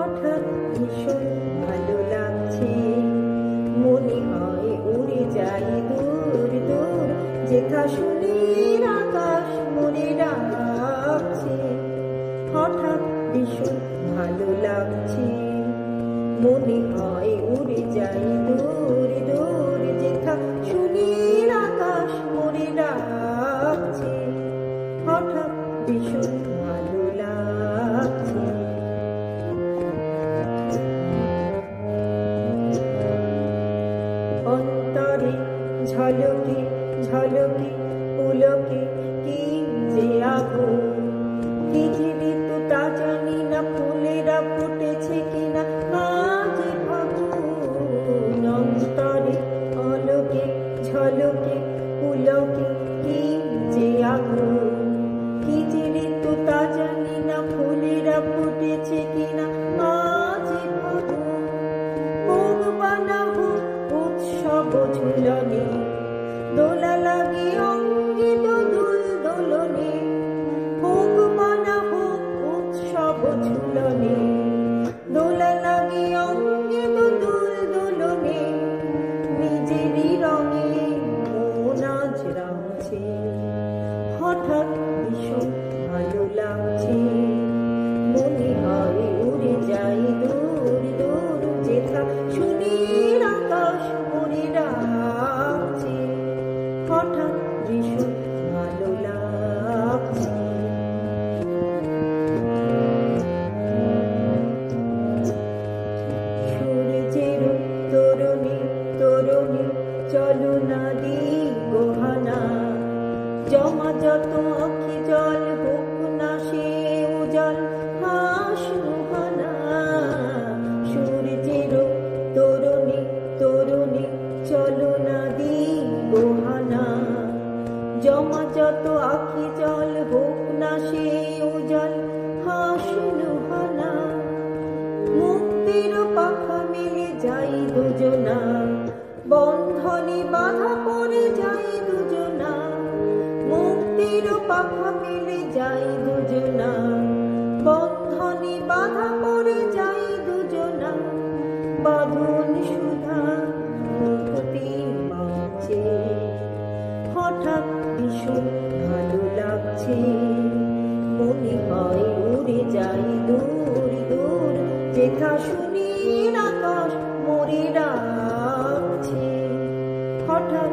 হঠাৎ ভীষণ ভালো লাগছে, মনে হয় উড়ে যাই দূর দূর, যেথা শুনির আকাশ মোরে ডাকছে। হঠাৎ ভীষণ ভালো লাগছে, মনে হয় উড়ে যাই দূর দূর, যেথা শুনির আকাশ মোরে ডাকছে। হঠাৎ ভীষণ ভালো লাগছে। অন্তরে ঝলকে ঝলকে পুলকে কি যে আগুন, কি যে ঋতু তা জানি না, ফুলেরা ফুটেছে কিনা আজ ফাগুন। অন্তরে অলোকে ঝলকে পুলকে কি যে আগুন, কি যে ঋতু তা জানি না, ফুলেরা ফুটেছে কিনা আজ ফাগুন। ভোগ বানাবো উৎসব ঝুলনে, দোলা লাগে অঙ্গে দোদুল দোলনে। ভোগ বানাবো উৎসব ঝুলনে, দোলা লাগে অঙ্গে দোদুল দোলনে। নিজেরই রঙে মন আজ রাঙছে, হঠাৎ ভীষণ ভালো লাগছে, মনে হয় উড়ে যাই দূর দূর, যেথা শুনির আকাশ মোরে ডাকছে। হঠাৎ ভীষণ ভালো লাগছে। সূর্যের তরুণী তরুণী চলো না দিব হানা, জমা যত আঁখি জল হোক না সে উজল হাসুহানা। সূর্যের তরুণী তরুণী চলো না দিব হানা, জমা যত আঁখি জল হোক না সে উজল হাসুহানা। মুক্তির পাখা মেলে যাই দুজনা, বন্ধনে বাধা পড়ে যাই দুজনা। মুক্তির পাখা মেলে যাই দুজনা, বন্ধনে বাধা পড়ে যাই দুজনা। বাঁধন সুধা মুক্তি পাচ্ছে, হঠাৎ ভীষণ ভালো লাগছে, মনে হয় উড়ে যাই দূর দূর, যেথা শুনির আকাশ মোরে ডাকছে। হঠাৎ